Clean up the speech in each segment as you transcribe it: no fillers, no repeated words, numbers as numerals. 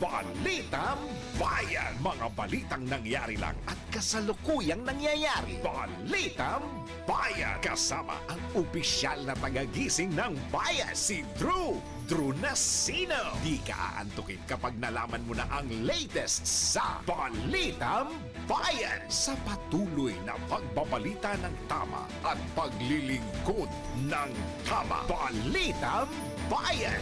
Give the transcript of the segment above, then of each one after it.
Balitang Bayan. Mga balitang nangyari lang at kasalukuyang nangyayari. Balitang Bayan. Kasama ang opisyal na tagagising ng bayan, si Drew Nasino. Di ka aantukin kapag nalaman mo na ang latest sa Balitang Bayan. Sa patuloy na pagbabalita ng tama at paglilingkod ng tama. Balitang Bayan.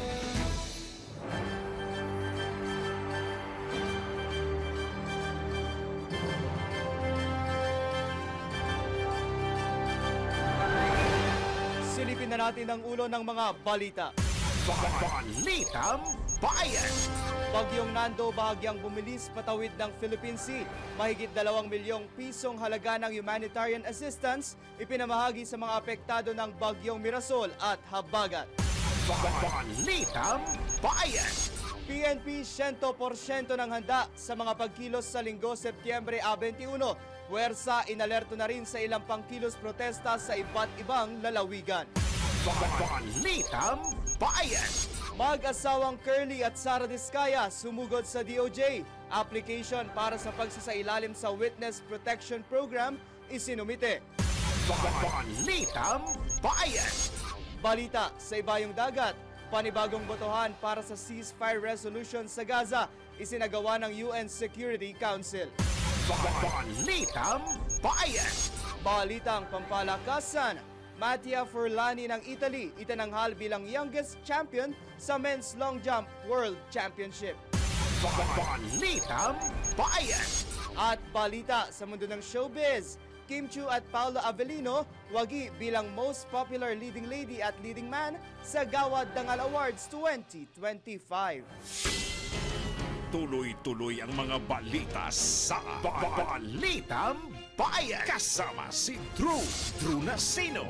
Silipin na natin ang ulo ng mga balita. Balitang Bayan. Bagyong Nando bahagyang bumilis patawid ng Philippine Sea. Mahigit 2 milyong pisong halaga ng humanitarian assistance ipinamahagi sa mga apektado ng Bagyong Mirasol at Habagat. Balitang Bayan. PNP 100% ng handa sa mga pagkilos sa linggo Setyembre 21. Puwersa inalerto na rin sa ilang pangkilos protesta sa iba't ibang lalawigan. Balitang Bayan. Mag-asawang Curly at Sara Diskaya sumugod sa DOJ. Application para sa pagsasailalim sa Witness Protection Program isinumite. Balitang Bayan. Balita sa ibayong dagat. Panibagong botohan para sa ceasefire resolution sa Gaza isinagawa ng UN Security Council. Balitang Bayan. Balitang pampalakasan. Mattia Furlani ng Italy itinanghal bilang youngest champion sa Men's Long Jump World Championship. Balitang Bayan. At balita sa mundo ng showbiz. Kim Chiu at Paolo Avellino wagi bilang most popular leading lady at leading man sa Gawad Dangal Awards 2025. Tuloy-tuloy ang mga balita sa Balitang Bayan. Kasama si Drew Nasino.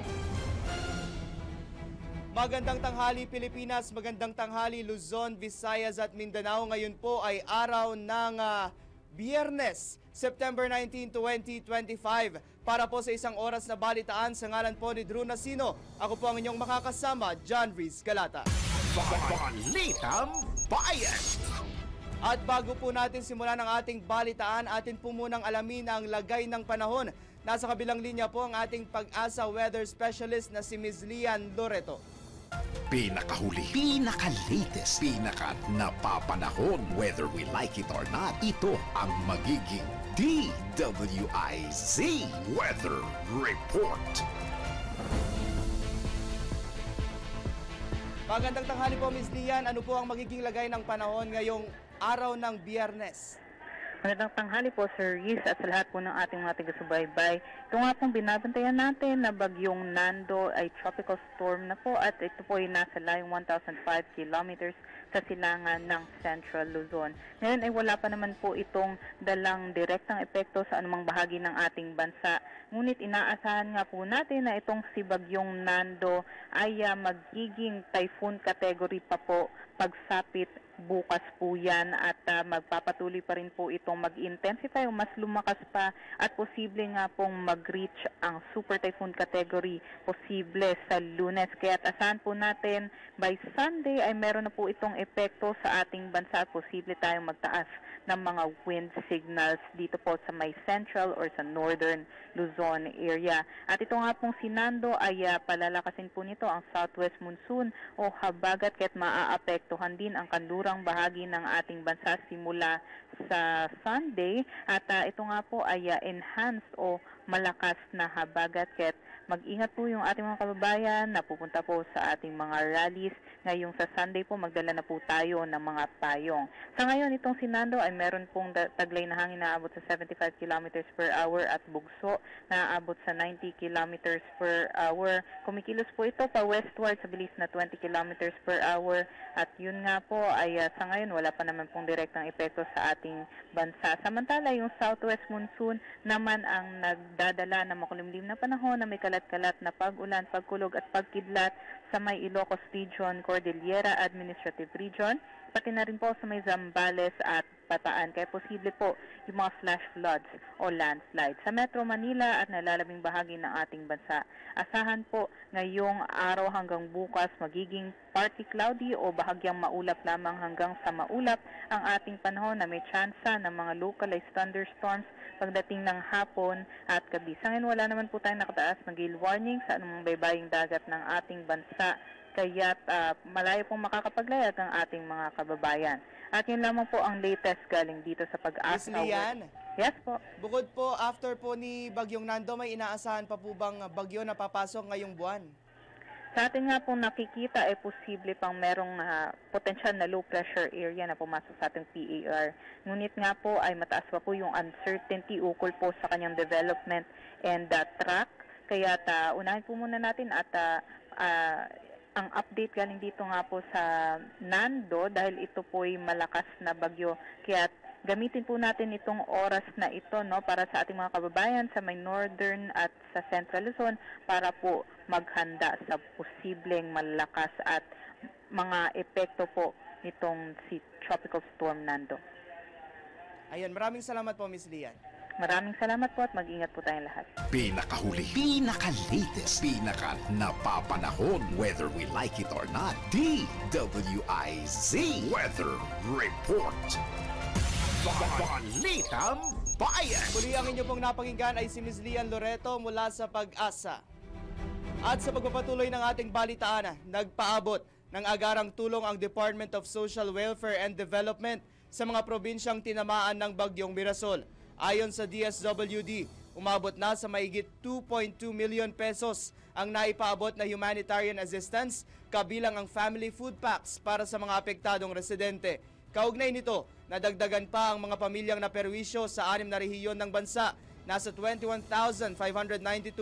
Magandang tanghali Pilipinas, magandang tanghali Luzon, Visayas at Mindanao. Ngayon po ay araw ng Biyernes, September 19, 2025. Para po sa isang oras na balitaan sa ngalan po ni Drew Nasino, ako po ang inyong makakasama, John Riz Galata. Balitang Bayan. At bago po natin simulan ang ating balitaan, atin po munang alamin ang lagay ng panahon. Nasa kabilang linya po ang ating Pag-asa weather specialist na si Ms. Lian Loreto. Pinakahuli, pinaka-latest, pinaka-napapanahon. Whether we like it or not, ito ang magiging DWIZ Weather Report. Magandang tanghali po Ms. Lian, ano po ang magiging lagay ng panahon ngayong araw ng Biyernes? Magandang tanghali po, Sir Riz, at sa lahat po ng ating mga taga-subaybay. Ito nga pong binabantayan natin na bagyong Nando ay tropical storm na po at ito po ay nasa layong 1,005 kilometers sa silangan ng Central Luzon. Ngayon ay wala pa naman po itong dalang direktang epekto sa anumang bahagi ng ating bansa. Ngunit inaasahan nga po natin na itong si bagyong Nando ay magiging typhoon category pa po pagsapit bukas po yan at magpapatuloy pa rin po itong mag-intensify o mas lumakas pa at posible nga pong mag-reach ang super typhoon category posible sa Lunes. Kaya asahan po natin by Sunday ay meron na po itong epekto sa ating bansa at posible tayong magtaas ng mga wind signals dito po sa may central or sa northern Luzon area. At ito nga pong si Nando ay palalakasin po nito ang southwest monsoon o habagat kaya't maaapektuhan din ang kanlurang bahagi ng ating bansa simula sa Sunday. At ito nga po ay enhanced o malakas na habagat kaya't mag-ingat po yung ating mga kababayan na pupunta po sa ating mga rallies. Ngayong sa Sunday po, magdala na po tayo ng mga payong. Sa ngayon, itong si Nando ay meron pong taglay na hangin na aabot sa 75 kilometers per hour at bugso na aabot sa 90 kilometers per hour. Kumikilos po ito pa westward sa bilis na 20 kilometers per hour. At yun nga po ay sa ngayon, wala pa naman pong direktang epekto sa ating bansa. Samantala, yung southwest monsoon naman ang nagdadala ng makulimlim na panahon na may kalat-kalat na pag-ulan, pagkulog at pagkidlat sa may Ilocos Region, Cordillera Administrative Region, pati na rin po sa may Zambales at Bataan. Kaya posible po yung mga flash floods o landslides sa Metro Manila at nalalabing bahagi ng ating bansa. Asahan po ngayong araw hanggang bukas magiging partly cloudy o bahagyang maulap lamang hanggang sa maulap ang ating panahon na may tsansa ng mga localized thunderstorms pagdating ng hapon at gabi. Sa ngayon wala naman po tayong nakataas na gale warning sa anumang baybaying dagat ng ating bansa. Kaya't malayo pong makakapaglayag ang ating mga kababayan. At yun lamang po ang latest galing dito sa Pag-asa. Miss Lian, Yes po. bukod po after po ni Bagyong Nando, may inaasahan pa po bang bagyo na papasok ngayong buwan? Sa atin nga po nakikita ay posible pang merong potential na low pressure area na pumasok sa ating PAR. Ngunit nga po ay mataas pa po yung uncertainty ukol po sa kanyang development and track. Kaya unahin po muna natin at ang update galing dito nga po sa Nando dahil ito po'y malakas na bagyo. Kaya gamitin po natin itong oras na ito para sa ating mga kababayan sa may northern at sa central Luzon para po maghanda sa posibleng malakas at mga epekto po nitong si Tropical Storm Nando. Ayun, maraming salamat po, Miss Lian. Maraming salamat po at mag-ingat po tayong lahat. Pinakahuli, pinaka-latest, pinaka-napapanahon, whether we like it or not, DWIZ Weather Report. Balitang Bayan. Muli ang inyo pong napakinggan ay si Miss Lian Loreto mula sa Pag-asa. At sa pagpapatuloy ng ating balitaan, nagpaabot ng agarang tulong ang Department of Social Welfare and Development sa mga probinsyang tinamaan ng Bagyong Mirasol. Ayon sa DSWD, umabot na sa mahigit 2.2 million pesos ang naipaabot na humanitarian assistance kabilang ang family food packs para sa mga apektadong residente. Kaugnay nito, nadagdagan pa ang mga pamilyang naperwisyo sa 6 na rehiyon ng bansa. Nasa 21,592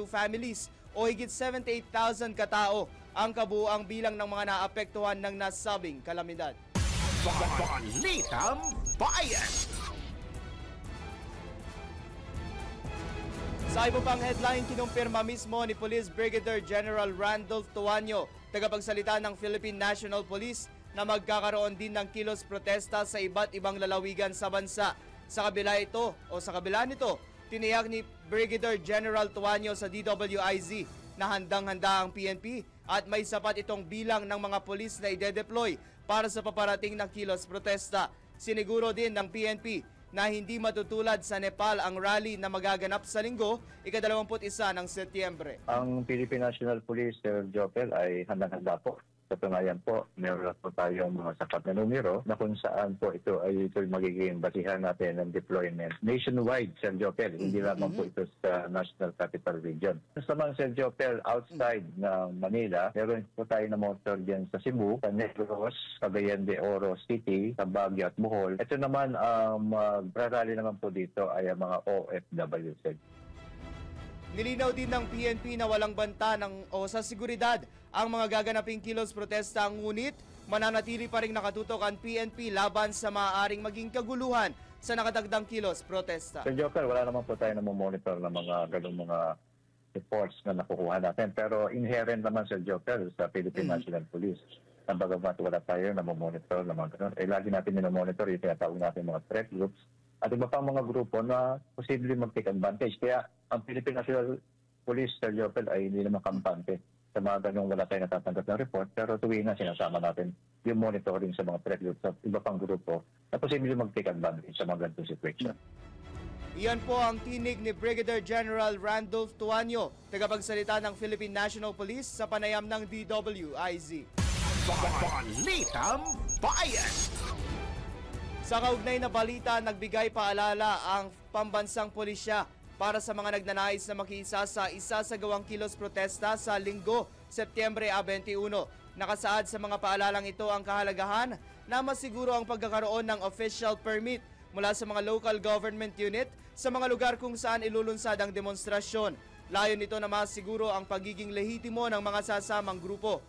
families o higit 78,000 katao ang kabuuang bilang ng mga naapektuhan ng nasabing kalamidad. Balitang Bayan. Sa iba pang headline, kinumpirma mismo ni Police Brigadier General Randolph Tuanyo, tagapagsalita ng Philippine National Police, na magkakaroon din ng kilos protesta sa iba't ibang lalawigan sa bansa. Sa kabila nito, tiniyak ni Brigadier General Tuanyo sa DWIZ na handang-handa ang PNP at may sapat itong bilang ng mga pulis na ide-deploy para sa paparating na kilos protesta. Siniguro din ng PNP na hindi matutulad sa Nepal ang rally na magaganap sa linggo, ika-21 ng Setyembre. Ang Philippine National Police, Sir Jopel, ay handang-handa po. Sa tungayan po, meron po tayong mga sapat na numero na kung saan po ito magiging basihan natin ng deployment nationwide, Sir Jopel. Hindi lamang po ito sa National Capital Region. Sa mga Sir Jopel, outside ng Manila, meron po tayo na monitor dyan sa Cebu, sa Negros, Cagayan de Oro City, sa Baguio at Bohol. Ito naman, ang magrarally naman po dito ay ang mga OFW, Sir. Nilinaw din ng PNP na walang banta sa seguridad ang mga gaganaping kilos protesta, ngunit mananatili pa rin nakatutok ang PNP laban sa maaaring maging kaguluhan sa nakadagdang kilos protesta. Sir Joker, wala naman po tayo na monitor ng mga ganung mga reports na nakukuha natin. Pero inherent naman, Sir Joker, sa Philippine National Police. Ang bagamat wala tayo na monitor ng mga ganun. Lagi natin monitor yung tinatawag natin mga threat groups at iba pang mga grupo na posible mag-take advantage. Kaya ang Philippine National Police, Sir Joker, ay hindi naman kampante sa mga ganung wala tayong natatanggap ng report. Pero tuwing na sinasama natin yung monitoring sa mga threat groups at iba pang grupo na posible mag-take advantage sa mga ganitong situation. Iyan po ang tinig ni Brigadier General Randolph Tuanyo, tagapagsalita ng Philippine National Police sa panayam ng DWIZ. Balitang Bayan. Sa kaugnay na balita, nagbigay paalala ang pambansang pulisya para sa mga nagnanais na makiisa sa isasagawang kilos protesta sa linggo, Setyembre 21. Nakasaad sa mga paalalang ito ang kahalagahan na masiguro ang pagkakaroon ng official permit mula sa mga local government unit sa mga lugar kung saan ilulunsad ang demonstrasyon. Layon nito na masiguro ang pagiging lehitimo ng mga sasamang grupo.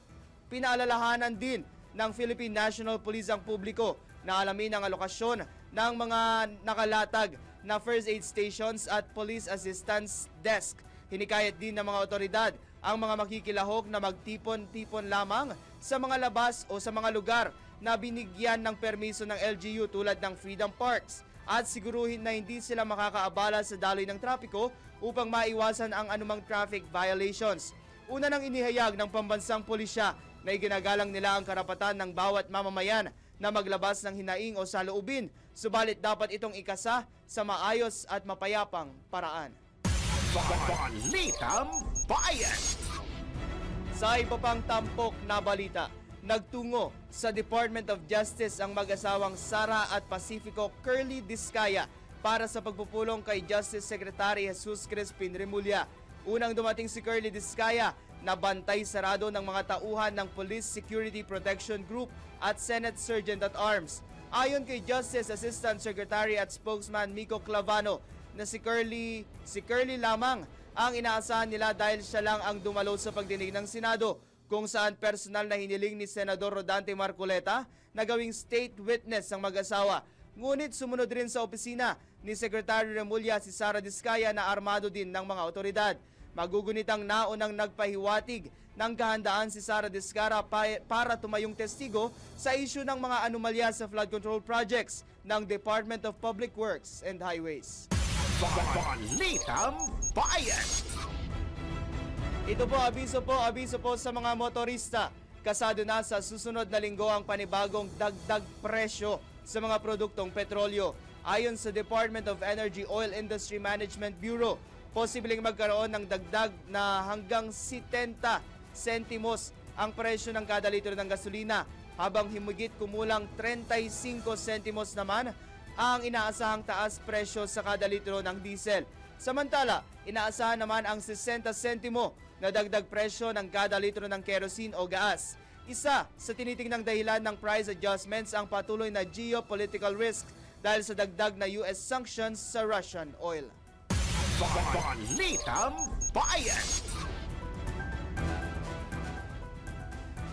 Pinaalalahanan din ng Philippine National Police ang publiko na alamin ang alokasyon ng mga nakalatag na first aid stations at police assistance desk. Hinikayat din ng mga otoridad ang mga makikilahok na magtipon-tipon lamang sa mga labas o sa mga lugar na binigyan ng permiso ng LGU tulad ng Freedom Parks at siguruhin na hindi sila makakaabala sa daloy ng trapiko upang maiwasan ang anumang traffic violations. Una nang inihayag ng pambansang pulisya na iginagalang nila ang karapatan ng bawat mamamayan na maglabas ng hinaing o saloobin, subalit dapat itong ikasa sa maayos at mapayapang paraan. Balitang Bayan! Sa iba pang tampok na balita, nagtungo sa Department of Justice ang mag-asawang Sara at Pacifico Curly Discaya para sa pagpupulong kay Justice Secretary Jesus Crispin Remulla. Unang dumating si Curly Discaya na bantay sarado ng mga tauhan ng Police Security Protection Group at Senate Sergeant at Arms. Ayon kay Justice Assistant Secretary at Spokesman Miko Clavano na si Curly lamang ang inaasahan nila dahil siya lang ang dumalo sa pagdinig ng Senado, kung saan personal na hiniling ni Senador Rodante Marcoleta na gawing state witness ang mag-asawa. Ngunit sumunod rin sa opisina ni Secretary Remulla si Sara Discaya na armado din ng mga otoridad. Magugunitang naunang nagpahiwatig ng kahandaan si Sara Discaya para tumayong testigo sa isyu ng mga anomalya sa flood control projects ng Department of Public Works and Highways. Balitang Bayan! Ito po, abiso po sa mga motorista. Kasado na sa susunod na linggo ang panibagong dagdag presyo sa mga produktong petrolyo. Ayon sa Department of Energy Oil Industry Management Bureau, posibleng magkaroon ng dagdag na hanggang 70 sentimos ang presyo ng kada litro ng gasolina, habang himigit kumulang 35 sentimos naman ang inaasahang taas presyo sa kada litro ng diesel. Samantala, inaasahan naman ang 60 sentimo na dagdag presyo ng kada litro ng kerosene o gas. Isa sa tinitingnang dahilan ng price adjustments ang patuloy na geopolitical risk dahil sa dagdag na US sanctions sa Russian oil. Balitang Bayan!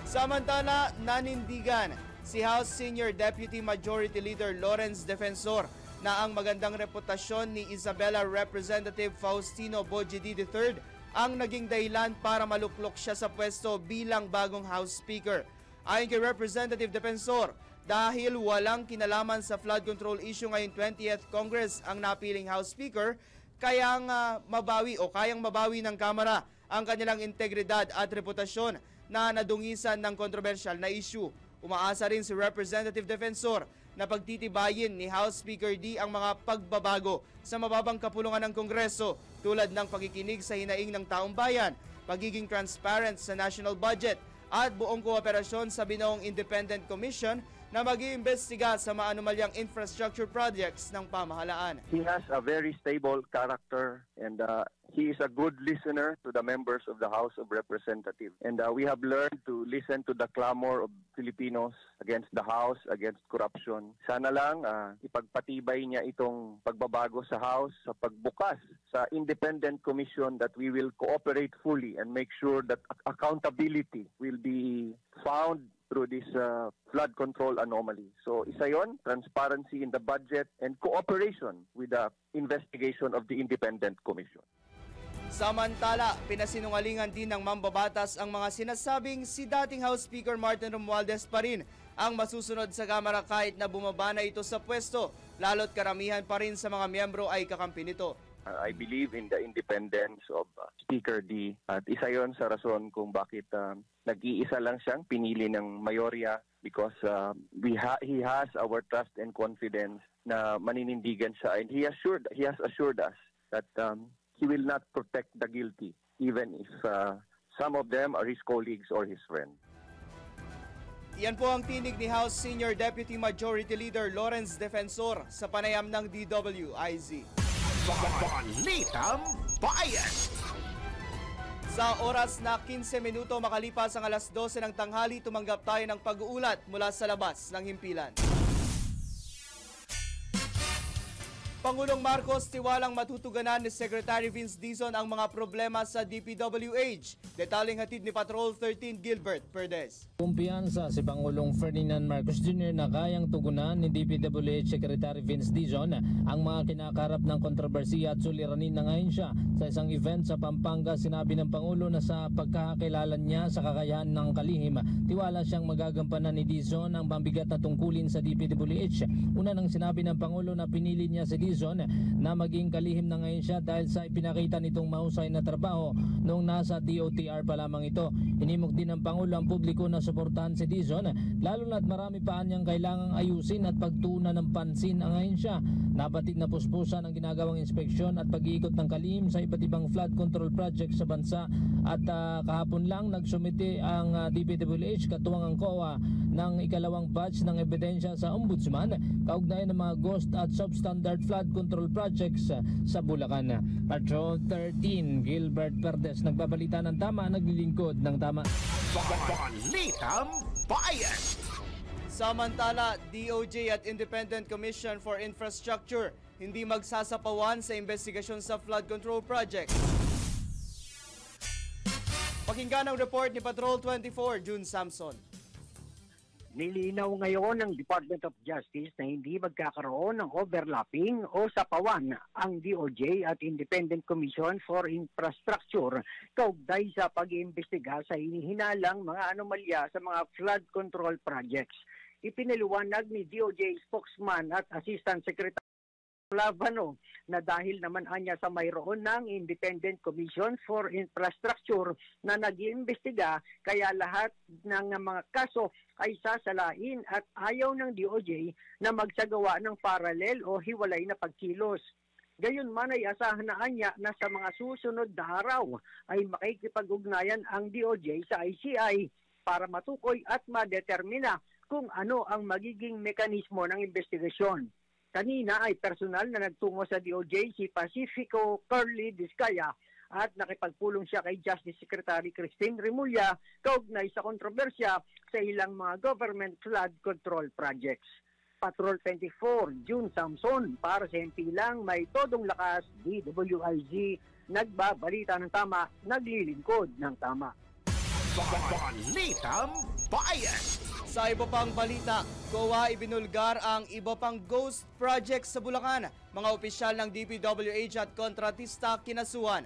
Samantala, nanindigan si House Senior Deputy Majority Leader Lawrence Defensor na ang magandang reputasyon ni Isabela Representative Faustino Bojidi III ang naging dahilan para maluklok siya sa pwesto bilang bagong House Speaker. Ayon kay Representative Defensor, dahil walang kinalaman sa flood control issue ngayong 20th Congress ang napiling House Speaker, kayang mabawi ng Kamara ang kanilang integridad at reputasyon na nadungisan ng kontrobersyal na issue. Umaasa rin si Representative Defensor na pagtitibayin ni House Speaker D ang mga pagbabago sa mababang kapulungan ng Kongreso tulad ng pagkikinig sa hinaing ng taong bayan, pagiging transparent sa national budget at buong kooperasyon sa binuong Independent Commission na mag-iimbestiga sa maanumalyang infrastructure projects ng pamahalaan. He has a very stable character and he is a good listener to the members of the House of Representatives. And we have learned to listen to the clamor of Filipinos against the House, against corruption. Sana lang ipagpatibay niya itong pagbabago sa House, sa pagbukas sa Independent Commission, that we will cooperate fully and make sure that accountability will be found through this flood control anomaly. So isa yon, transparency in the budget and cooperation with the investigation of the Independent Commission. Samantala, pinasinungalingan din ng mambabatas ang mga sinasabing si dating House Speaker Martin Romualdez pa rin ang masusunod sa Kamara kahit na bumaba na ito sa pwesto, lalo't karamihan pa rin sa mga miyembro ay kakampi nito. I believe in the independence of Speaker D at isa yon sa rason kung bakit nag-iisa lang siyang pinili ng mayorya, because he has our trust and confidence na maninindigan siya, and he has assured us that he will not protect the guilty even if some of them are his colleagues or his friends. Yan po ang tinig ni House Senior Deputy Majority Leader Lawrence Defensor sa panayam ng DWIZ. Balitang Bayan! Sa oras na 15 minuto makalipas ang alas 12 ng tanghali, tumanggap tayo ng pag-uulat mula sa labas ng himpilan. Pangulong Marcos tiwalang matutuganan ni Secretary Vince Dizon ang mga problema sa DPWH. Detaling hatid ni Patrol 13 Gilbert Perdes. Kumpiyansa si Pangulong Ferdinand Marcos Jr. na kayang tugunan ni DPWH Secretary Vince Dizon ang mga kinakarap ng kontrobersiya at suliranin ng ahensya. Sa isang event sa Pampanga, sinabi ng Pangulo na sa pagkakakilala niya sa kakayahan ng kalihim, tiwala siyang magagampanan ni Dizon ang mabigat na tungkulin sa DPWH. Una nang sinabi ng Pangulo na pinili niya si Dizon na maging kalihim ng ahensya dahil sa ipinakita nitong mahusay na trabaho noong nasa DOTR pa lamang ito. Inimok din ng Pangulo ang publiko na suportahan si Dizon, lalo na't marami pa niyang kailangang ayusin at pagtuunan ng pansin ang ahensya. Nabatid na puspusan ang ginagawang inspeksyon at pag-iikot ng kalihim sa iba't ibang flood control project sa bansa at kahapon lang nagsumite ang DPWH katuwang ang COA ng ikalawang batch ng ebidensya sa Ombudsman kaugnay ng mga ghost at substandard flood control projects sa Bulacan. Patrol 13 Gilbert Perdes, nagbabalita ng tama, naglilingkod ng tama. Balitang Bayan! Samantala, DOJ at Independent Commission for Infrastructure hindi magsasapawan sa investigasyon sa flood control project. Pakinggan ang report ni Patrol 24, June Samson. Nilinaw ngayon ng Department of Justice na hindi magkakaroon ng overlapping o sapawan ang DOJ at Independent Commission for Infrastructure kaugnay sa pag-iimbestiga sa hinihinalang mga anomalya sa mga flood control projects. Ipinaliwanag ni DOJ spokesman at Assistant Secretary Lavano na dahil naman anya sa mayroon ng Independent Commission for Infrastructure na nag-iimbestiga, kaya lahat ng mga kaso ay sasalain at ayaw ng DOJ na magsagawa ng paralel o hiwalay na pagkilos. Gayunman ay asahan na anya na sa mga susunod na araw ay makikipag-ugnayan ang DOJ sa ICI para matukoy at madetermina kung ano ang magiging mekanismo ng investigasyon. Kanina ay personal na nagtungo sa DOJ si Pacifico Curly Discaya at nakipagpulong siya kay Justice Secretary Christine Remulla kaugnay sa kontrobersya sa ilang mga government flood control projects. Patrol 24, June Samson, para sa MP lang, may todong lakas, DWIZ, nagbabalita ng tama, naglilingkod ng tama. Balitang Bayan! Sa iba pang balita, COA ibinulgar ang iba pang ghost projects sa Bulacan. Mga opisyal ng DPWH at kontratista kinasuhan.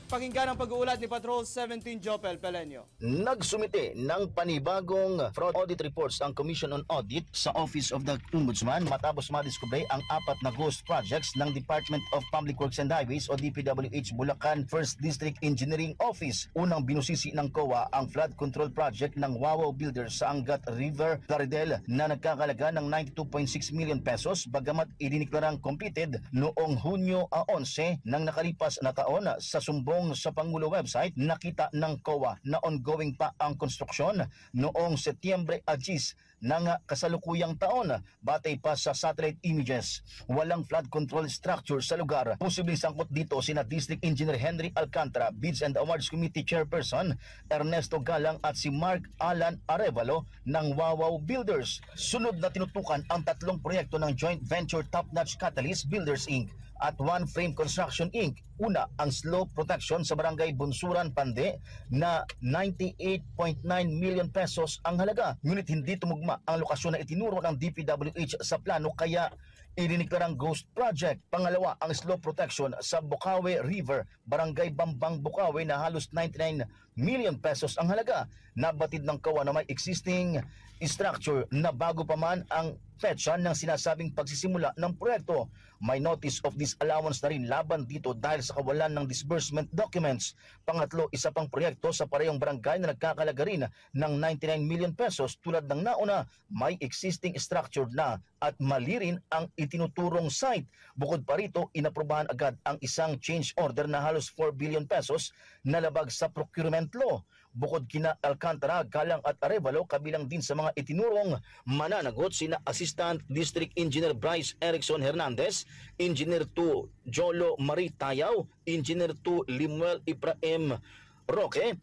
Pakinggan ang pag-uulat ni Patrol 17 Jopel Pelenio. Nagsumite ng panibagong fraud audit reports ang Commission on Audit sa Office of the Ombudsman matapos madiskubre ang 4 na ghost projects ng Department of Public Works and Highways o DPWH Bulacan 1st District Engineering Office. Unang binusisi ng COA ang flood control project ng Wawaw Builders sa Angat River, Plaridel na nagkakalaga ng 92.6 million pesos bagamat idiniklarang completed noong Hunyo 11 ng nakalipas na taon. Sa sumbong sa Pangulo website, nakita ng COA na ongoing pa ang konstruksyon noong Setyembre 10 ng kasalukuyang taon. Batay pa sa satellite images, walang flood control structure sa lugar. Posibleng sangkot dito sina District Engineer Henry Alcantara, Bids and Awards Committee Chairperson Ernesto Galang at si Mark Alan Arevalo ng Wawaw Builders. Sunod na tinutukan ang 3 proyekto ng joint venture Top Notch Catalyst Builders Inc. at One Frame Construction Inc. Una, ang slope protection sa barangay Bunsuran, Pande na 98.9 million pesos ang halaga. Ngunit hindi tumugma ang lokasyon na itinuro ng DPWH sa plano kaya idiniklarang ghost project. Pangalawa, ang slope protection sa Bukawe River, barangay Bambang, Bukawe na halos 99 million pesos ang halaga. Nabatid ng COA na may existing structure na bago pa man ang petsa ng sinasabing pagsisimula ng proyekto. May notice of disallowance na rin laban dito dahil sa kawalan ng disbursement documents. Pangatlo, isa pang proyekto sa parehong barangay na nagkakalaga rin ng 99 million pesos tulad ng nauna, may existing structure na at mali rin ang itinuturong site. Bukod pa rito, inaprubahan agad ang isang change order na halos 4 billion pesos na labag sa procurement law. Bukod kina Alcantara, Galang at Arevalo, kabilang din sa mga itinurong mananagot sina Assistant District Engineer Bryce Erickson Hernandez, Engineer 2 Jolo Marie Tayaw, Engineer 2 Limuel Ibrahim Roque,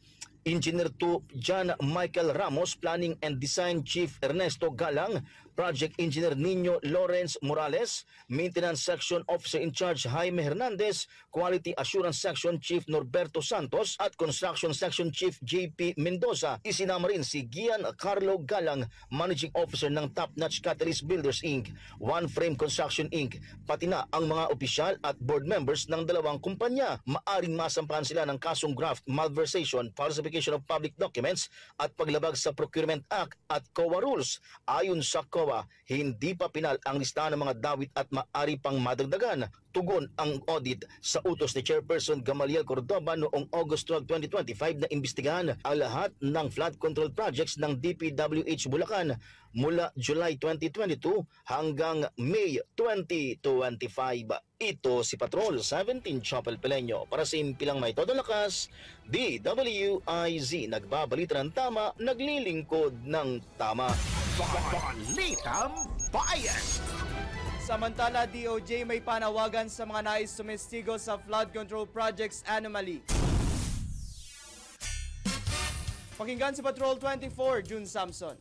Engineer 2 John Michael Ramos, Planning and Design Chief Ernesto Galang, Project Engineer Nino Lawrence Morales, Maintenance Section Officer in Charge Jaime Hernandez, Quality Assurance Section Chief Norberto Santos at Construction Section Chief JP Mendoza. Isinama rin si Gian Carlo Galang, Managing Officer ng Top Notch Catalyst Builders Inc., One Frame Construction Inc., pati na ang mga opisyal at board members ng dalawang kumpanya. Maaring masampahan sila ng kasong graft, malversation, falsification of public documents at paglabag sa Procurement Act at COA rules. Ayon sa COA, hindi pa pinal ang listahan ng mga dawit at maaari pang madagdagan. Tugon ang audit sa utos ni Chairperson Gamaliel Cordoba noong August 12, 2025 na imbestigahan ang lahat ng flood control projects ng DPWH Bulacan mula July 2022 hanggang May 2025. Ito si Patrol 17 Chopel Peleño para sa impilang may todo lakas, DWIZ, nagbabalita ng tama, naglilingkod ng tama. Balitang Bayan! Samantala, DOJ may panawagan sa mga nais sumestigo sa flood control projects anomaly. Pakinggan si Patrol 24, June Samson.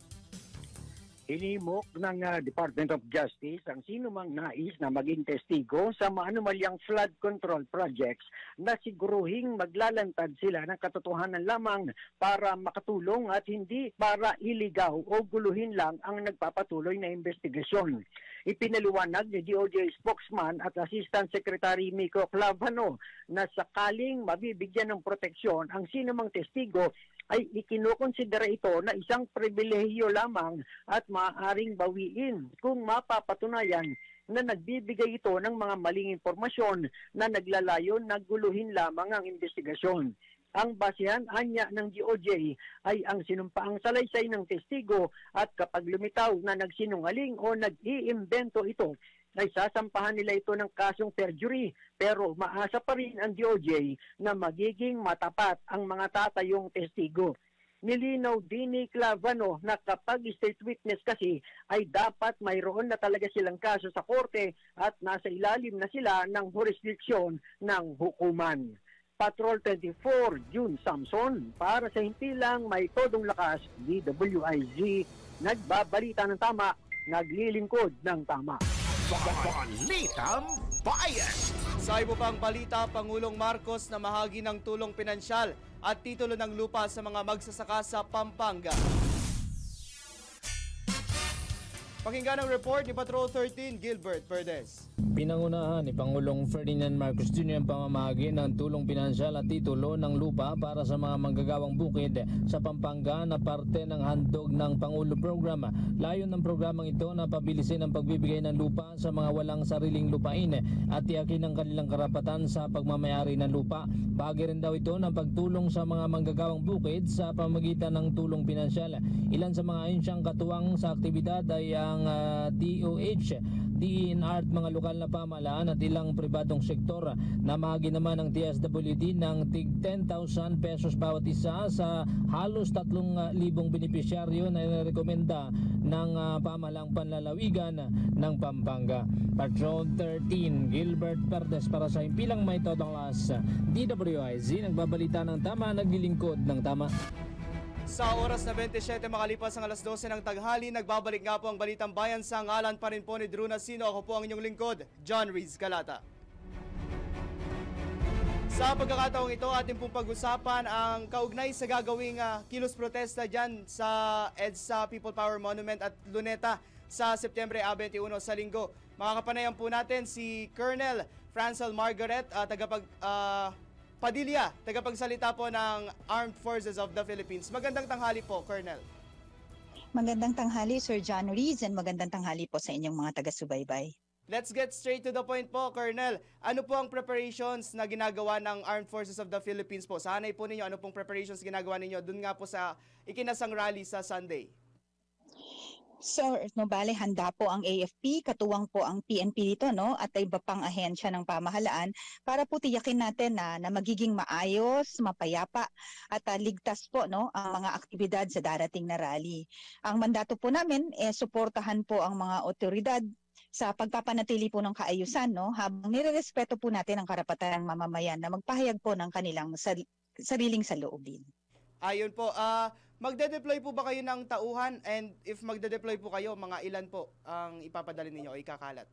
Hinimok ng Department of Justice ang sino mang nais na maging testigo sa maanumalyang flood control projects na siguruhing maglalantad sila ng katotohanan lamang para makatulong at hindi para iligaw o guluhin lang ang nagpapatuloy na investigasyon. Ipinaliwanag ni DOJ spokesman at Assistant Secretary Mico Clavano na sakaling mabibigyan ng proteksyon ang sino mang testigo ay ikinukonsidera ito na isang pribilehiyo lamang at maaaring bawiin kung mapapatunayan na nagbibigay ito ng mga maling impormasyon na naglalayon na guluhin lamang ang investigasyon. Ang basehan anya ng DOJ ay ang sinumpaang salaysay ng testigo at kapag lumitaw na nagsinungaling o nag-iimbento ito, ay sasampahan nila ito ng kasong perjury, pero maasa pa rin ang DOJ na magiging matapat ang mga tatayong testigo. Nilinaw din ni Clavano na kapag state witness kasi ay dapat mayroon na talaga silang kaso sa korte at nasa ilalim na sila ng jurisdiksyon ng hukuman. Patrol 24, June Samson, para sa himpilang may todong lakas, DWIZ, nagbabalita ng tama, naglilingkod ng tama. Balitang Bayan! Sa iba pang balita, Pangulong Marcos na mahagi ng tulong pinansyal at titulo ng lupa sa mga magsasaka sa Pampanga. Pakinggan ang report ni Patrol 13, Gilbert Verdes. Pinangunahan ni Pangulong Ferdinand Marcos Jr. ang pamamahagi ng tulong pinansyal at titulo ng lupa para sa mga manggagawang bukid sa Pampanga na parte ng handog ng Pangulo Program. Layon ng programang ito na pabilisin ang pagbibigay ng lupa sa mga walang sariling lupain at tiyakin ang kanilang karapatan sa pagmamayari ng lupa. Bahagi rin daw ito ng pagtulong sa mga manggagawang bukid sa pamagitan ng tulong pinansyal. Ilan sa mga ahensyang katuwang sa aktibidad ay ang DOH, DENR at mga lokal na pamahalaan at ilang pribadong sektor. Namahagi naman ng DSWD ng tig 10,000 pesos bawat isa sa halos 3,000 benepisyaryo na nirekomenda ng pamahalang panlalawigan ng Pampanga. Patrol 13, Gilbert Verdes para sa himpilang may todong las, DWIZ, nagbabalita ng tama, naglilingkod ng tama. Sa oras na 27 makalipas ang alas 12 ng taghali, nagbabalik nga po ang Balitang Bayan sa ngalan pa rin po ni Drew Nasino. Ako po ang inyong lingkod, John Reez Galata. Sa pagkakataong ito, ating pong pag-usapan ang kaugnay sa gagawing kilos protesta dyan sa EDSA People Power Monument at Luneta sa Setyembre 21 sa linggo. Makakapanayan po natin si Colonel Francel Margaret, Padilla, tagapagsalita po ng Armed Forces of the Philippines. Magandang tanghali po, Colonel. Magandang tanghali, Sir John Reez, and magandang tanghali po sa inyong mga taga-subaybay. Let's get straight to the point po, Colonel. Ano po ang preparations na ginagawa ng Armed Forces of the Philippines po? Sa hanay po ninyo, ano pong preparations ginagawa ninyo dun nga po sa ikinasang rally sa Sunday? So, bale, handa po ang AFP, katuwang po ang PNP dito, no? At iba pang ahensya ng pamahalaan para po tiyakin natin na magiging maayos, mapayapa at ligtas po, no, ang mga aktibidad sa darating na rally. Ang mandato po namin suportahan po ang mga otoridad sa pagpapanatili po ng kaayusan, no, habang nirerespeto po natin ang karapatan ng mamamayan na magpahayag po ng kanilang sariling saloobin. Ayun po, magde-deploy po ba kayo ng tauhan? And if magde-deploy po kayo, mga ilan po ang ipapadali ninyo o ikakalat?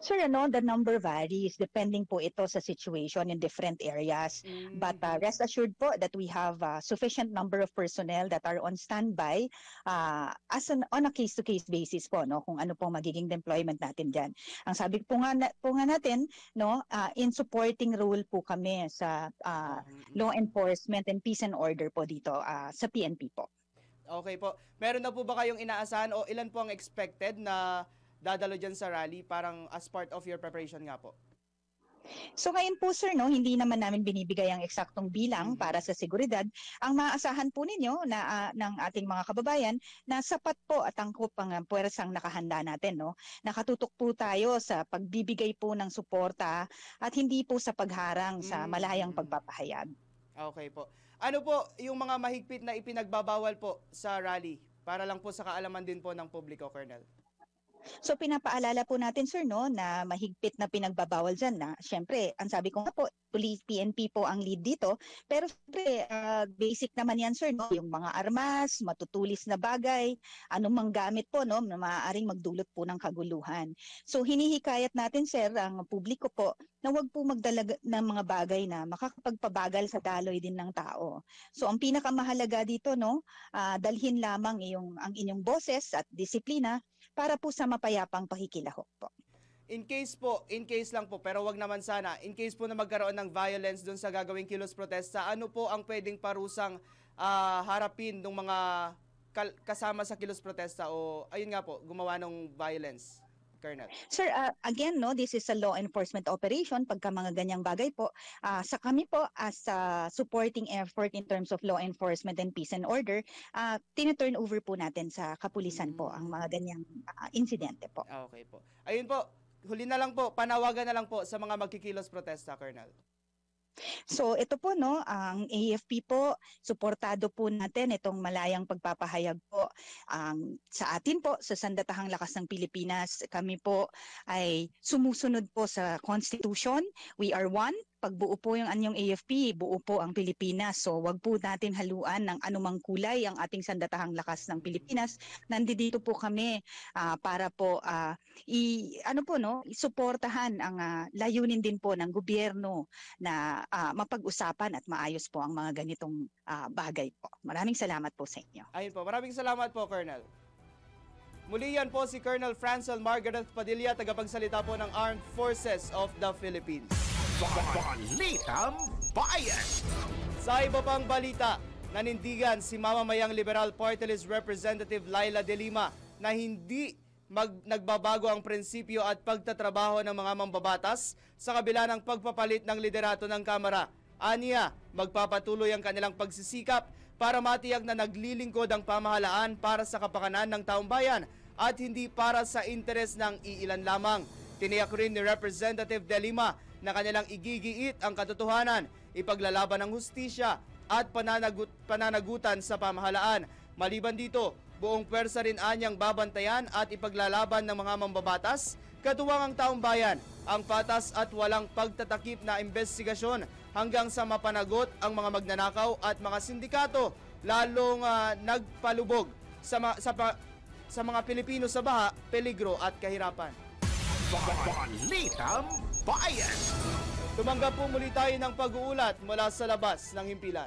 Sir, the number varies depending po ito sa situation in different areas. But rest assured po that we have sufficient number of personnel that are on standby on a case-to-case basis po, no, kung ano po magiging deployment natin diyan. Ang sabi po nga natin, no, in supporting role po kami sa law enforcement and peace and order po dito sa PNP po. Okay po. Meron na po ba kayong inaasahan o ilan po ang expected na dadalo dyan sa rally, parang as part of your preparation nga po? So ngayon po sir, no, hindi naman namin binibigay ang eksaktong bilang para sa seguridad. Ang maaasahan po ninyo na ng ating mga kababayan na sapat po at angkop ang puwersang nakahanda natin, no. Nakatutok po tayo sa pagbibigay po ng suporta at hindi po sa pagharang sa malayang pagpapahayag. Okay po. Ano po yung mga mahigpit na ipinagbabawal po sa rally? Para lang po sa kaalaman din po ng publiko, Colonel. So pinapaalala po natin sir, no, na mahigpit na pinagbabawal dyan na syempre, ang sabi ko nga po, police PNP po ang lead dito, pero syempre basic naman yan sir, no, yung mga armas, matutulis na bagay, anumang gamit po, no, na maaaring magdulot po ng kaguluhan. So hinihikayat natin sir, ang publiko po, na wag po magdala ng mga bagay na makakapagpabagal sa daloy din ng tao. So ang pinakamahalaga dito, no, dalhin lamang ang inyong boses at disiplina para po sa mapayapang pakikilahok po. In case lang po, pero wag naman sana, in case po na magkaroon ng violence doon sa gagawing kilos protesta, ano po ang pwedeng parusang harapin ng mga kasama sa kilos protesta o ayun nga po, gumawa ng violence? Colonel. Sir, again, no, this is a law enforcement operation. Pagka mga ganyang bagay po, sa kami po as a supporting effort in terms of law enforcement and peace and order, tinaturn over po natin sa kapulisan po ang mga ganyang insidente po. Okay po. Ayun po, huli na lang po, panawagan na lang po sa mga magkikilos protesta, Colonel. So ito po, no, ang AFP po, suportado po natin itong malayang pagpapahayag po. Sa atin po, sa Sandatahang Lakas ng Pilipinas, kami po ay sumusunod po sa Constitution. We are one. Pagbuo po yung anyong AFP, buo po ang Pilipinas. So wag po natin haluan ng anumang kulay ang ating Sandatahang Lakas ng Pilipinas. Nandito po kami para po isuportahan ang layunin din po ng gobyerno na mapag-usapan at maayos po ang mga ganitong bagay po. Maraming salamat po sa inyo. Ayun po, maraming salamat po, Colonel. Muli yan po si Colonel Francel Margaret Padilla, tagapagsalita po ng Armed Forces of the Philippines. Balitang Bayan! Sa iba pang balita, nanindigan si Mamamayang Liberal Party List Representative Laila De Lima na hindi nagbabago ang prinsipyo at pagtatrabaho ng mga mambabatas sa kabila ng pagpapalit ng liderato ng Kamara. Aniya, magpapatuloy ang kanilang pagsisikap para matiyag na naglilingkod ang pamahalaan para sa kapakanan ng taong bayan at hindi para sa interes ng iilan lamang. Tiniyak rin ni Representative De Lima na kanilang igigiit ang katotohanan, ipaglalaban ng hustisya at pananagutan sa pamahalaan. Maliban dito, buong pwersa rin anyang babantayan at ipaglalaban ng mga mambabatas, katuwang ang taong bayan, ang patas at walang pagtatakip na investigasyon hanggang sa mapanagot ang mga magnanakaw at mga sindikato, lalong nagpalubog sa mga Pilipino sa baha, peligro at kahirapan. Balitang Bayan! Tumanggap po muli tayo ng pag-uulat mula sa labas ng himpilan.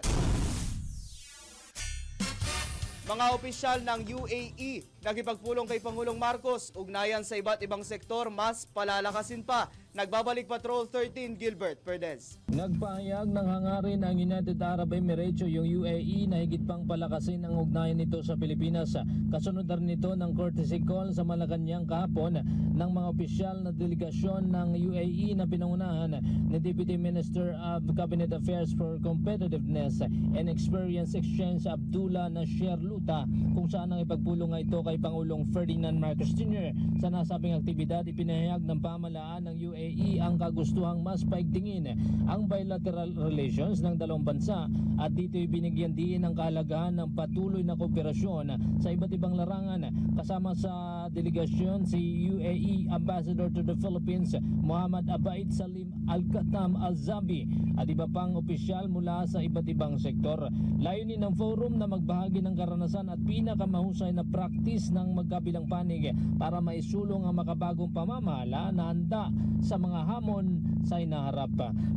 Mga opisyal ng UAE nakipagpulong kay Pangulong Marcos, ugnayan sa iba't ibang sektor, mas palalakasin pa. Nagbabalik Patrol 13, Gilbert Perdez. Nagpahayag ng hangarin ang United Arab Emirates o yung UAE na higit pang palakasin ang ugnayan nito sa Pilipinas. Kasunod na rin ito ng courtesy call sa Malacanang kahapon ng mga opisyal na delegasyon ng UAE na pinangunahan ni Deputy Minister of Cabinet Affairs for Competitiveness and Experience Exchange Abdullah Nasir Luta, kung saan ang ipagpulong ito kay Pangulong Ferdinand Marcos Jr. Sa nasabing aktibidad, ipinahayag ng pamahalaan ng UAE ang kagustuhang mas paigtingin ang bilateral relations ng dalawang bansa at dito'y binigyan din ang kahalagahan ng patuloy na kooperasyon sa iba't ibang larangan kasama sa delegasyon si UAE Ambassador to the Philippines Muhammad Abaid Salim Al-Katam Al-Zambi at iba pang opisyal mula sa iba't ibang sektor. Layunin ng forum na magbahagi ng karanasan at pinakamahusay na praktis ng magkabilang panig para maisulong ang makabagong pamamahala na handa sa mga hamon sa inaharap.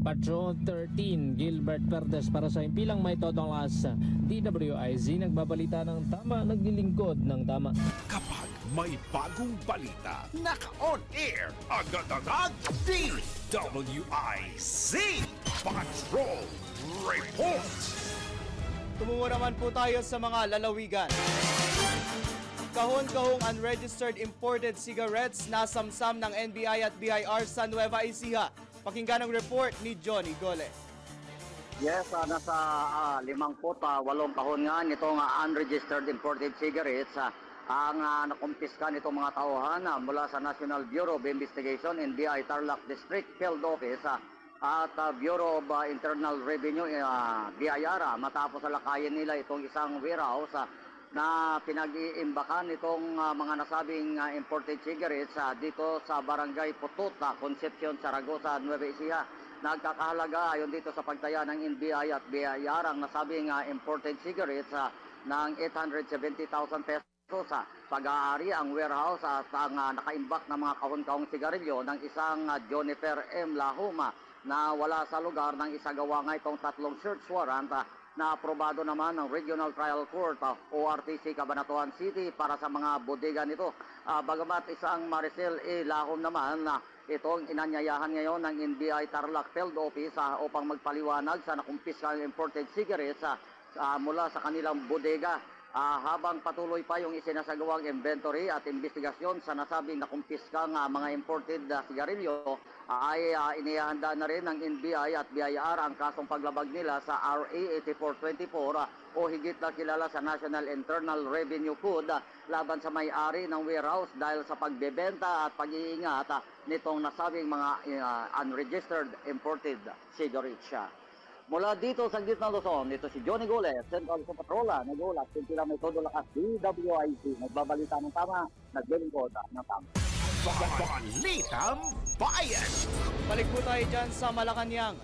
Patrol 13 Gilbert Perdes para sa Impilang May Todong Las, DWIZ nagbabalita ng tama, naglilingkod ng tama. Kapag may bagong balita, naka-on air, agad-agad, DWIZ Patrol Report. Tumungo naman po tayo sa mga lalawigan. Kahon-kahong unregistered imported cigarettes na samsam ng NBI at BIR sa Nueva Ecija. Pakinggan ang report ni Johnny Gole. Yes, nasa 58 kahon nga nitong unregistered imported cigarettes ang nakumpiska nitong mga tauhan mula sa National Bureau of Investigation, NBI Tarlac District Field Office at Bureau of Internal Revenue, BIR, matapos alakayin nila itong isang warehouse na pinag-iimbakan itong mga nasabing imported cigarettes dito sa Barangay Putut, Concepcion, Zaragoza, Nueva Ecija. Nagkakahalaga ayon dito sa pagtaya ng NBI at BIR ang nasabing imported cigarettes ng 870,000 pesos. Pag-aari ang warehouse at ang nakaimbak ng mga kahon-kahong sigarilyo ng isang Jonifer M. Lahoma na wala sa lugar ng isagawa nga itong 3 search warrant na aprobado naman ng Regional Trial Court ORTC Cabanatuan City para sa mga bodega nito. Bagamat isang Maricel E. Lahom naman na itong inanyayahan ngayon ng NBI Tarlac Field Office upang magpaliwanag sa nakumpiskang imported cigarettes mula sa kanilang bodega. Habang patuloy pa yung isinasagawang inventory at investigasyon sa nasabing nakumpiskang mga imported sigarilyo, ay inihanda na rin ng NBI at BIR ang kasong paglabag nila sa RA 8424 o higit na kilala sa National Internal Revenue Code laban sa may-ari ng warehouse dahil sa pagbebenta at pag-iingat nitong nasabing mga unregistered imported cigarettes. Mula dito sa gitna Luzon, ito si Johnny Gole, Central sa Patrola, nag-ulat, Impilang May Todo Lakas, DWIZ, nagbabalita ng tama, naglilingkod ng tama. Balitang Bayan! Balik po tayo dyan sa Malacanang.